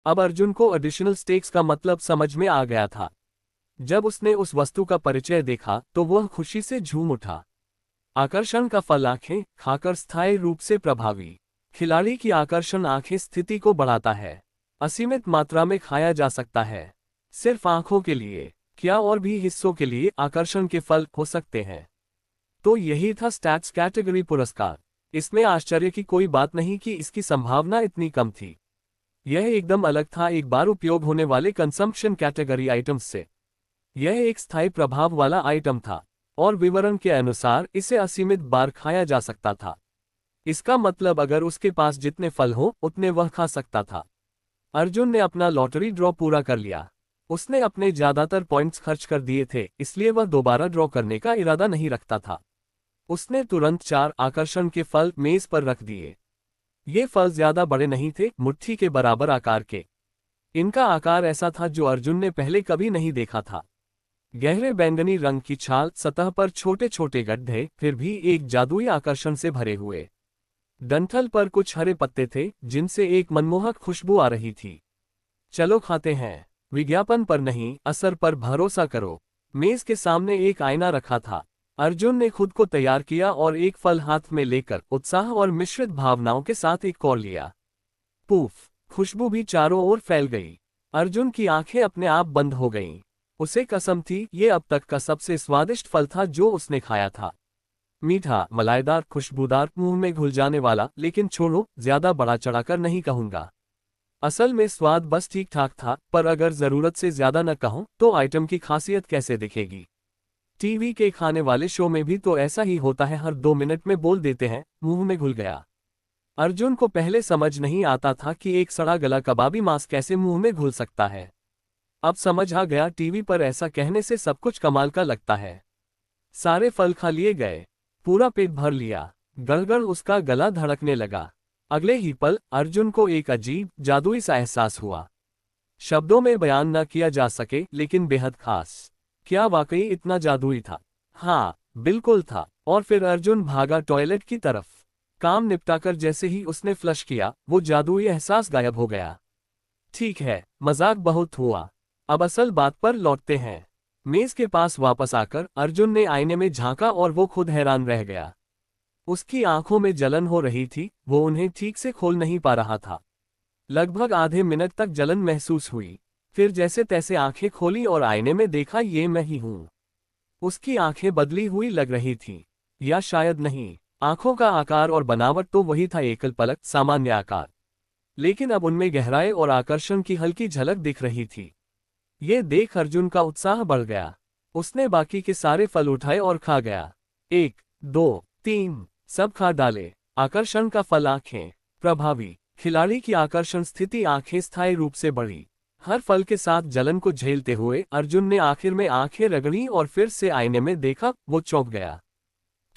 अब अर्जुन को additional stakes का मतलब समझ में आ गया था। जब उसने उस वस्तु का परिचय देखा तो वह खुशी से झूम उठा। आकर्षण का फल आंखें खाकर स्थायी रूप से प्रभावी। खिलाड़ी की आकर्षण आंखें स्थिति को बढ़ाता है। असीमित मात्रा में खाया जा सकता है। सिर्फ आंखों के लिए क्या और भी हिस्सों के लिए आकर्षण के फल हो सकते हैं। तो यही था स्टैट्स कैटेगरी पुरस्कार। इसमें आश्चर्य की कोई बात नहीं कि इसकी संभावना इतनी कम थी। यह एकदम अलग था एक बार उपयोग होने वाले कंजम्पशन कैटेगरी आइटम्स से। यह एक स्थायी प्रभाव वाला आइटम था और विवरण के अनुसार इसे असीमित बार खाया जा सकता था। इसका मतलब अगर उसके पास जितने फल हो उतने वह खा सकता था। अर्जुन ने अपना लॉटरी ड्रॉ पूरा कर लिया। उसने अपने ज्यादातर पॉइंट्स खर्च कर दिए थे, इसलिए वह दोबारा ड्रॉ करने का इरादा नहीं रखता था। उसने तुरंत 4 आकर्षण के फल मेज पर रख दिए। ये फल ज्यादा बड़े नहीं थे, मुट्ठी के बराबर आकार के। इनका आकार ऐसा था जो अर्जुन ने पहले कभी नहीं देखा था। गहरे बैंगनी रंग की छाल, सतह पर छोटे छोटे गड्ढे, फिर भी एक जादुई आकर्षण से भरे हुए। डंठल पर कुछ हरे पत्ते थे जिनसे एक मनमोहक खुशबू आ रही थी। चलो खाते हैं। विज्ञापन पर नहीं, असर पर भरोसा करो। मेज के सामने एक आईना रखा था। अर्जुन ने खुद को तैयार किया और एक फल हाथ में लेकर उत्साह और मिश्रित भावनाओं के साथ एक और लिया। पूफ! खुशबू भी चारों ओर फैल गई। अर्जुन की आंखें अपने आप बंद हो गईं। उसे कसम थी ये अब तक का सबसे स्वादिष्ट फल था जो उसने खाया था। मीठा, मलाईदार, खुशबूदार, मुंह में घुल जाने वाला। लेकिन छोड़ो, ज्यादा बड़ा चढ़ाकर नहीं कहूंगा। असल में स्वाद बस ठीक ठाक था, पर अगर जरूरत से ज्यादा न कहूं तो आइटम की खासियत कैसे दिखेगी। टीवी के खाने वाले शो में भी तो ऐसा ही होता है, हर 2 मिनट में बोल देते हैं मुंह में घुल गया। अर्जुन को पहले समझ नहीं आता था कि एक सड़ा गला कबाबी मांस कैसे मुंह में घुल सकता है। अब समझ आ गया, टीवी पर ऐसा कहने से सब कुछ कमाल का लगता है। सारे फल खा लिए गए। पूरा पेट भर लिया। गड़गड़ उसका गला धड़कने लगा। अगले ही पल अर्जुन को एक अजीब जादुई सा एहसास हुआ। शब्दों में बयान न किया जा सके, लेकिन बेहद खास। क्या वाकई इतना जादुई था? हाँ, बिल्कुल था। और फिर अर्जुन भागा टॉयलेट की तरफ। काम निपटाकर जैसे ही उसने फ्लश किया, वो जादुई एहसास गायब हो गया। ठीक है, मजाक बहुत हुआ। अब असल बात पर लौटते हैं। मेज के पास वापस आकर अर्जुन ने आईने में झांका और वो खुद हैरान रह गया। उसकी आंखों में जलन हो रही थी, वो उन्हें ठीक से खोल नहीं पा रहा था। लगभग आधे मिनट तक जलन महसूस हुई। फिर जैसे तैसे आंखें खोली और आईने में देखा, ये मैं ही हूं। उसकी आंखें बदली हुई लग रही थीं। या शायद नहीं, आंखों का आकार और बनावट तो वही था, एकल पलक, सामान्य आकार। लेकिन अब उनमें गहराई और आकर्षण की हल्की झलक दिख रही थी। ये देख अर्जुन का उत्साह बढ़ गया। उसने बाकी के सारे फल उठाए और खा गया। 1, 2, 3 सब खा डाले। आकर्षण का फल आंखें प्रभावी। खिलाड़ी की आकर्षण स्थिति आंखें स्थायी रूप से बढ़ी। हर फल के साथ जलन को झेलते हुए अर्जुन ने आखिर में आंखें रगड़ी और फिर से आईने में देखा। वो चौंक गया।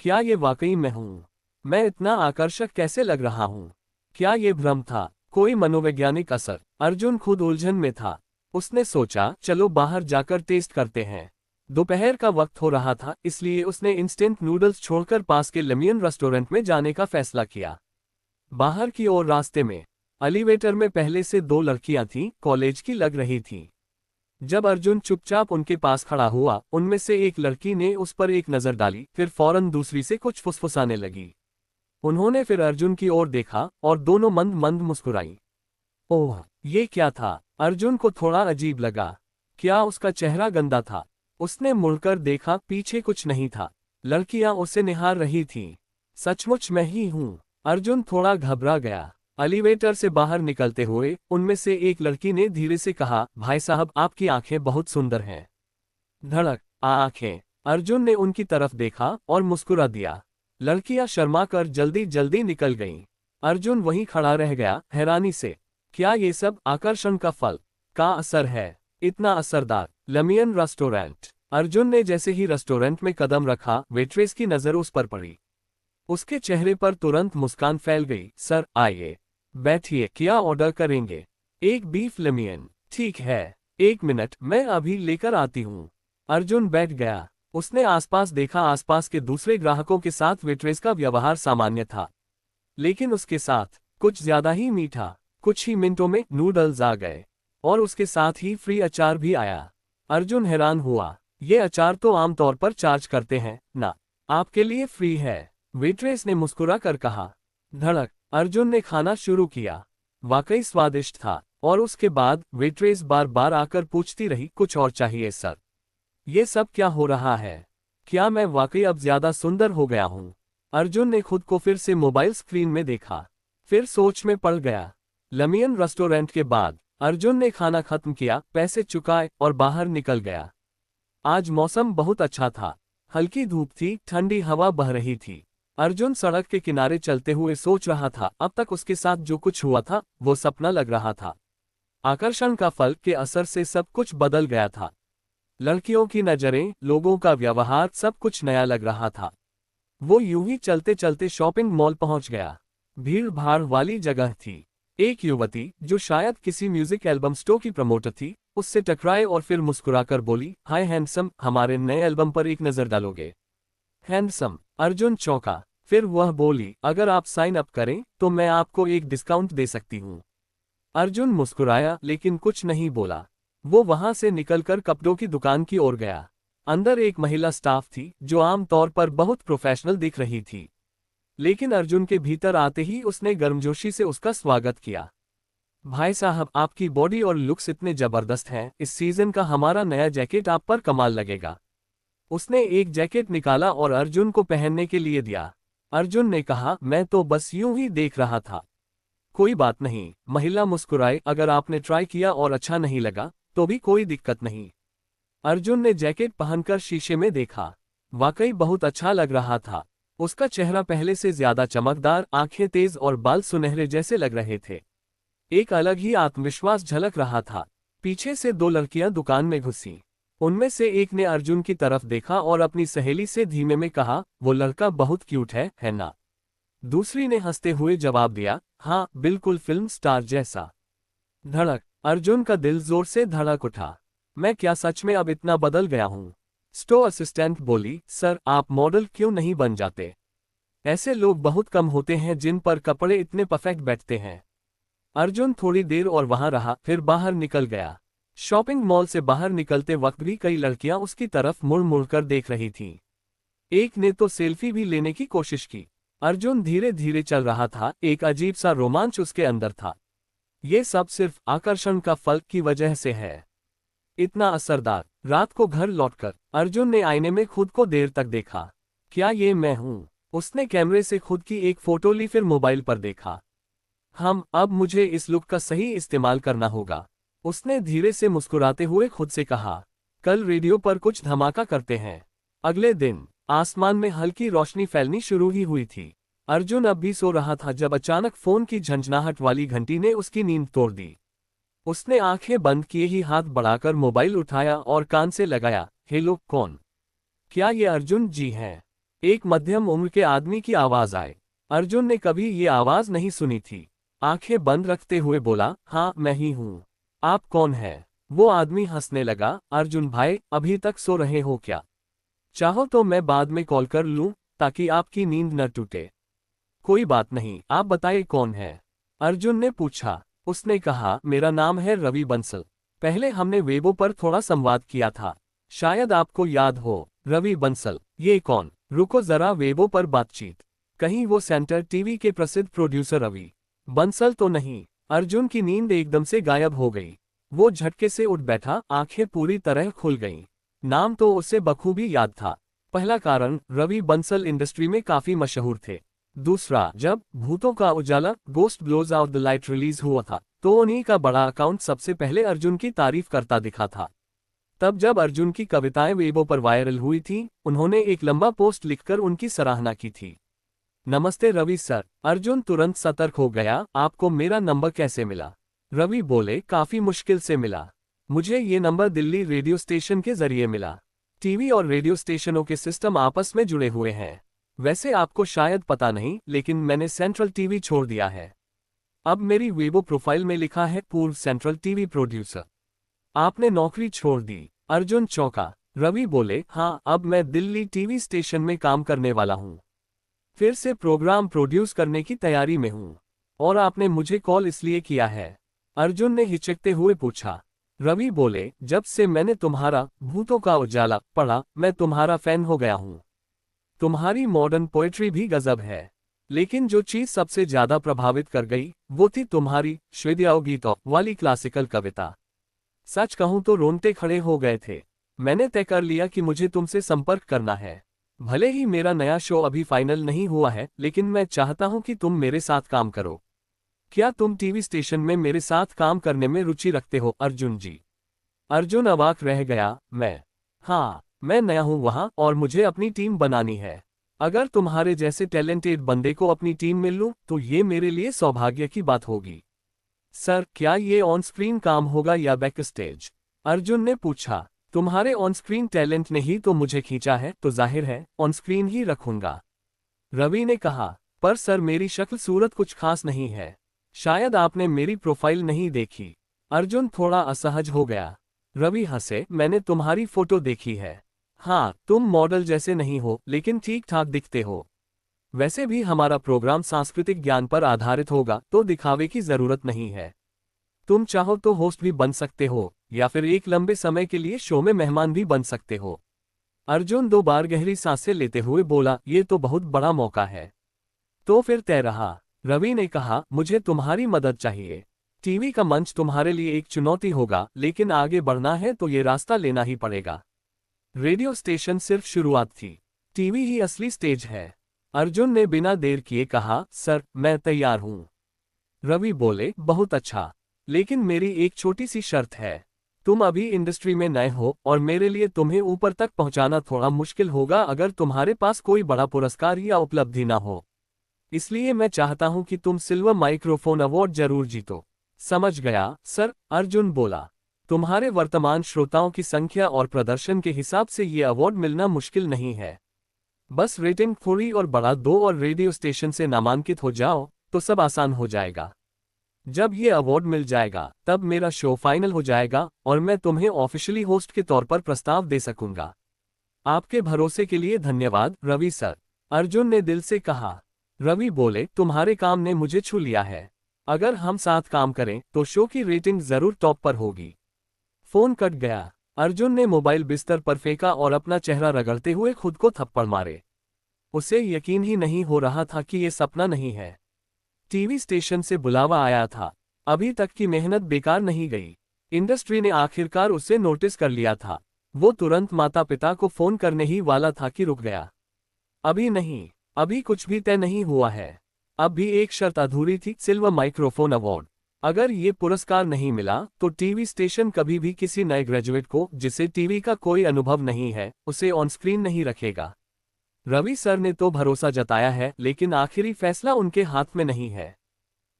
क्या ये वाकई मैं हूं? मैं इतना आकर्षक कैसे लग रहा हूं? क्या ये भ्रम था, कोई मनोवैज्ञानिक असर? अर्जुन खुद उलझन में था। उसने सोचा, चलो बाहर जाकर टेस्ट करते हैं। दोपहर का वक्त हो रहा था, इसलिए उसने इंस्टेंट नूडल्स छोड़कर पास के लेमियन रेस्टोरेंट में जाने का फैसला किया। बाहर की ओर रास्ते में एलिवेटर में पहले से 2 लड़कियां थीं, कॉलेज की लग रही थीं। जब अर्जुन चुपचाप उनके पास खड़ा हुआ, उनमें से एक लड़की ने उस पर एक नजर डाली, फिर फौरन दूसरी से कुछ फुसफुसाने लगी। उन्होंने फिर अर्जुन की ओर देखा और दोनों मंद मंद मुस्कुराईं। ओह, ये क्या था? अर्जुन को थोड़ा अजीब लगा। क्या उसका चेहरा गंदा था? उसने मुड़कर देखा, पीछे कुछ नहीं था। लड़कियां उसे निहार रही थीं। सचमुच मैं ही हूं। अर्जुन थोड़ा घबरा गया। एलिवेटर से बाहर निकलते हुए उनमें से एक लड़की ने धीरे से कहा, भाई साहब, आपकी आंखें बहुत सुंदर हैं। धड़क, आंखें। अर्जुन ने उनकी तरफ देखा और मुस्कुरा दिया। लड़कियां शर्माकर जल्दी जल्दी निकल गईं। अर्जुन वहीं खड़ा रह गया, हैरानी से। क्या ये सब आकर्षण का फल का असर है? इतना असरदार। लेमियन रेस्टोरेंट। अर्जुन ने जैसे ही रेस्टोरेंट में कदम रखा, वेट्रेस की नजर उस पर पड़ी। उसके चेहरे पर तुरंत मुस्कान फैल गई। सर, आइए, बैठिए, क्या ऑर्डर करेंगे? 1 बीफ लेमियन। ठीक है, 1 मिनट, मैं अभी लेकर आती हूँ। अर्जुन बैठ गया। उसने आसपास देखा। आसपास के दूसरे ग्राहकों के साथ वेट्रेस का व्यवहार सामान्य था, लेकिन उसके साथ कुछ ज्यादा ही मीठा। कुछ ही मिनटों में नूडल्स आ गए और उसके साथ ही फ्री अचार भी आया। अर्जुन हैरान हुआ, ये अचार तो आमतौर पर चार्ज करते हैं ना, आपके लिए फ्री है, वेट्रेस ने मुस्कुरा कर कहा। धड़क, अर्जुन ने खाना शुरू किया। वाकई स्वादिष्ट था। और उसके बाद वेट्रेस बार बार आकर पूछती रही, कुछ और चाहिए सर? ये सब क्या हो रहा है? क्या मैं वाकई अब ज्यादा सुंदर हो गया हूँ? अर्जुन ने खुद को फिर से मोबाइल स्क्रीन में देखा, फिर सोच में पड़ गया। लमियन रेस्टोरेंट के बाद अर्जुन ने खाना खत्म किया, पैसे चुकाए और बाहर निकल गया। आज मौसम बहुत अच्छा था, हल्की धूप थी, ठंडी हवा बह रही थी। अर्जुन सड़क के किनारे चलते हुए सोच रहा था, अब तक उसके साथ जो कुछ हुआ था वो सपना लग रहा था। आकर्षण का फल के असर से सब कुछ बदल गया था। लड़कियों की नजरें, लोगों का व्यवहार, सब कुछ नया लग रहा था। वो यूं ही चलते चलते शॉपिंग मॉल पहुंच गया। भीड़ भाड़ वाली जगह थी। एक युवती, जो शायद किसी म्यूजिक एल्बम स्टोर की प्रमोटर थी, उससे टकराए और फिर मुस्कुराकर बोली, हाय हैंडसम, हमारे नए एल्बम पर एक नजर डालोगे? हैंडसम? अर्जुन चौंका। फिर वह बोली, अगर आप साइन अप करें तो मैं आपको एक डिस्काउंट दे सकती हूँ। अर्जुन मुस्कुराया लेकिन कुछ नहीं बोला। वो वहां से निकलकर कपड़ों की दुकान की ओर गया। अंदर एक महिला स्टाफ थी जो आमतौर पर बहुत प्रोफेशनल दिख रही थी, लेकिन अर्जुन के भीतर आते ही उसने गर्मजोशी से उसका स्वागत किया। भाई साहब, आपकी बॉडी और लुक्स इतने जबरदस्त हैं, इस सीजन का हमारा नया जैकेट आप पर कमाल लगेगा। उसने एक जैकेट निकाला और अर्जुन को पहनने के लिए दिया। अर्जुन ने कहा, मैं तो बस यूं ही देख रहा था। कोई बात नहीं, महिला मुस्कुराई, अगर आपने ट्राई किया और अच्छा नहीं लगा तो भी कोई दिक्कत नहीं। अर्जुन ने जैकेट पहनकर शीशे में देखा। वाकई बहुत अच्छा लग रहा था। उसका चेहरा पहले से ज्यादा चमकदार, आंखें तेज और बाल सुनहरे जैसे लग रहे थे। एक अलग ही आत्मविश्वास झलक रहा था। पीछे से दो लड़कियां दुकान में घुसीं। उनमें से एक ने अर्जुन की तरफ देखा और अपनी सहेली से धीमे में कहा, वो लड़का बहुत क्यूट है ना? दूसरी ने हंसते हुए जवाब दिया, हाँ बिल्कुल, फिल्म स्टार जैसा। धड़क, अर्जुन का दिल जोर से धड़क उठा। मैं क्या सच में अब इतना बदल गया हूँ? स्टोर असिस्टेंट बोली, सर आप मॉडल क्यों नहीं बन जाते? ऐसे लोग बहुत कम होते हैं जिन पर कपड़े इतने परफेक्ट बैठते हैं। अर्जुन थोड़ी देर और वहां रहा, फिर बाहर निकल गया। शॉपिंग मॉल से बाहर निकलते वक्त भी कई लड़कियां उसकी तरफ मुड़ मुड़कर देख रही थीं। एक ने तो सेल्फी भी लेने की कोशिश की। अर्जुन धीरे धीरे चल रहा था, एक अजीब सा रोमांच उसके अंदर था। ये सब सिर्फ आकर्षण का फल की वजह से है। इतना असरदार। रात को घर लौटकर अर्जुन ने आईने में खुद को देर तक देखा। क्या ये मैं हूँ? उसने कैमरे से खुद की एक फोटो ली, फिर मोबाइल पर देखा। अब मुझे इस लुक का सही इस्तेमाल करना होगा। उसने धीरे से मुस्कुराते हुए खुद से कहा, कल रेडियो पर कुछ धमाका करते हैं। अगले दिन आसमान में हल्की रोशनी फैलनी शुरू ही हुई थी। अर्जुन अब भी सो रहा था जब अचानक फोन की झंझनाहट वाली घंटी ने उसकी नींद तोड़ दी। उसने आंखें बंद किए ही हाथ बढ़ाकर मोबाइल उठाया और कान से लगाया। हेलो, कौन? क्या ये अर्जुन जी हैं? एक मध्यम उम्र के आदमी की आवाज आए। अर्जुन ने कभी ये आवाज नहीं सुनी थी। आंखें बंद रखते हुए बोला, हाँ मैं ही हूँ। आप कौन है? वो आदमी हंसने लगा। अर्जुन भाई, अभी तक सो रहे हो क्या? चाहो तो मैं बाद में कॉल कर लूं ताकि आपकी नींद न टूटे। कोई बात नहीं, आप बताइए कौन है? अर्जुन ने पूछा। उसने कहा, मेरा नाम है रवि बंसल। पहले हमने वेबो पर थोड़ा संवाद किया था, शायद आपको याद हो। रवि बंसल? ये कौन? रुको जरा, वेबो पर बातचीत। कहीं वो सेंटर टीवी के प्रसिद्ध प्रोड्यूसर रवि बंसल तो नहीं? अर्जुन की नींद एकदम से गायब हो गई। वो झटके से उठ बैठा, आंखें पूरी तरह खुल गईं। नाम तो उसे बखूबी याद था। पहला कारण, रवि बंसल इंडस्ट्री में काफी मशहूर थे। दूसरा, जब भूतों का उजाला ghost blows out the light release हुआ था तो उन्हीं का बड़ा अकाउंट सबसे पहले अर्जुन की तारीफ करता दिखा था। तब जब अर्जुन की कविताएं वेबो पर वायरल हुई थीं, उन्होंने एक लंबा पोस्ट लिखकर उनकी सराहना की थी। नमस्ते रवि सर। अर्जुन तुरंत सतर्क हो गया, आपको मेरा नंबर कैसे मिला? रवि बोले, काफी मुश्किल से मिला। मुझे ये नंबर दिल्ली रेडियो स्टेशन के जरिए मिला। टीवी और रेडियो स्टेशनों के सिस्टम आपस में जुड़े हुए हैं। वैसे आपको शायद पता नहीं, लेकिन मैंने सेंट्रल टीवी छोड़ दिया है। अब मेरी वेबो प्रोफाइल में लिखा है पूर्व सेंट्रल टीवी प्रोड्यूसर। आपने नौकरी छोड़ दी? अर्जुन चौंका। रवि बोले, हाँ, अब मैं दिल्ली टीवी स्टेशन में काम करने वाला हूँ। फिर से प्रोग्राम प्रोड्यूस करने की तैयारी में हूँ। और आपने मुझे कॉल इसलिए किया है? अर्जुन ने हिचकते हुए पूछा। रवि बोले, जब से मैंने तुम्हारा भूतों का उजाला पढ़ा, मैं तुम्हारा फैन हो गया हूं। तुम्हारी मॉडर्न पोएट्री भी गजब है, लेकिन जो चीज सबसे ज्यादा प्रभावित कर गई वो थी तुम्हारी श्वेदयाओगीतो वाली क्लासिकल कविता। सच कहूं तो रोंगटे खड़े हो गए थे। मैंने तय कर लिया कि मुझे तुमसे संपर्क करना है। भले ही मेरा नया शो अभी फाइनल नहीं हुआ है, लेकिन मैं चाहता हूं कि तुम मेरे साथ काम करो। क्या तुम टीवी स्टेशन में मेरे साथ काम करने में रुचि रखते हो अर्जुन जी? अर्जुन अवाक रह गया। हाँ, मैं नया हूं वहां और मुझे अपनी टीम बनानी है। अगर तुम्हारे जैसे टैलेंटेड बंदे को अपनी टीम में लूं तो ये मेरे लिए सौभाग्य की बात होगी। सर, क्या ये ऑन स्क्रीन काम होगा या बैक स्टेज? अर्जुन ने पूछा। तुम्हारे ऑन स्क्रीन टैलेंट ने ही तो मुझे खींचा है, तो जाहिर है ऑन स्क्रीन ही रखूंगा, रवि ने कहा। पर सर, मेरी शक्ल सूरत कुछ खास नहीं है। शायद आपने मेरी प्रोफाइल नहीं देखी। अर्जुन थोड़ा असहज हो गया। रवि हंसे। मैंने तुम्हारी फोटो देखी है। हाँ, तुम मॉडल जैसे नहीं हो, लेकिन ठीक ठाक दिखते हो। वैसे भी हमारा प्रोग्राम सांस्कृतिक ज्ञान पर आधारित होगा, तो दिखावे की जरूरत नहीं है। तुम चाहो तो होस्ट भी बन सकते हो, या फिर एक लंबे समय के लिए शो में मेहमान भी बन सकते हो। अर्जुन 2 बार गहरी सांसें लेते हुए बोला, ये तो बहुत बड़ा मौका है। तो फिर तय रहा। रवि ने कहा, मुझे तुम्हारी मदद चाहिए। टीवी का मंच तुम्हारे लिए एक चुनौती होगा, लेकिन आगे बढ़ना है तो ये रास्ता लेना ही पड़ेगा। रेडियो स्टेशन सिर्फ शुरुआत थी, टीवी ही असली स्टेज है। अर्जुन ने बिना देर किए कहा, सर, मैं तैयार हूं। रवि बोले, बहुत अच्छा, लेकिन मेरी एक छोटी सी शर्त है। तुम अभी इंडस्ट्री में नए हो और मेरे लिए तुम्हें ऊपर तक पहुंचाना थोड़ा मुश्किल होगा अगर तुम्हारे पास कोई बड़ा पुरस्कार या उपलब्धि ना हो। इसलिए मैं चाहता हूं कि तुम सिल्वर माइक्रोफोन अवार्ड जरूर जीतो। समझ गया सर, अर्जुन बोला। तुम्हारे वर्तमान श्रोताओं की संख्या और प्रदर्शन के हिसाब से ये अवार्ड मिलना मुश्किल नहीं है। बस रेटिंग थोड़ी और बढ़ा दो और रेडियो स्टेशन से नामांकित हो जाओ, तो सब आसान हो जाएगा। जब ये अवार्ड मिल जाएगा तब मेरा शो फाइनल हो जाएगा और मैं तुम्हें ऑफिशियली होस्ट के तौर पर प्रस्ताव दे सकूंगा। आपके भरोसे के लिए धन्यवाद रवि सर, अर्जुन ने दिल से कहा। रवि बोले, तुम्हारे काम ने मुझे छू लिया है। अगर हम साथ काम करें तो शो की रेटिंग जरूर टॉप पर होगी। फोन कट गया। अर्जुन ने मोबाइल बिस्तर पर फेंका और अपना चेहरा रगड़ते हुए खुद को थप्पड़ मारे। उसे यकीन ही नहीं हो रहा था कि ये सपना नहीं है। टीवी स्टेशन से बुलावा आया था। अभी तक की मेहनत बेकार नहीं गई। इंडस्ट्री ने आखिरकार उसे नोटिस कर लिया था। वो तुरंत माता पिता को फोन करने ही वाला था कि रुक गया। अभी नहीं, अभी कुछ भी तय नहीं हुआ है। अब भी एक शर्त अधूरी थी, सिल्वर माइक्रोफोन अवार्ड। अगर ये पुरस्कार नहीं मिला तो टीवी स्टेशन कभी भी किसी नए ग्रेजुएट को, जिसे टीवी का कोई अनुभव नहीं है, उसे ऑन स्क्रीन नहीं रखेगा। रवि सर ने तो भरोसा जताया है, लेकिन आखिरी फैसला उनके हाथ में नहीं है।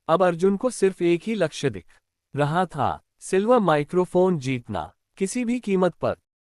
अब अर्जुन को सिर्फ एक ही लक्ष्य दिख रहा था, सिल्वर माइक्रोफोन जीतना, किसी भी कीमत पर।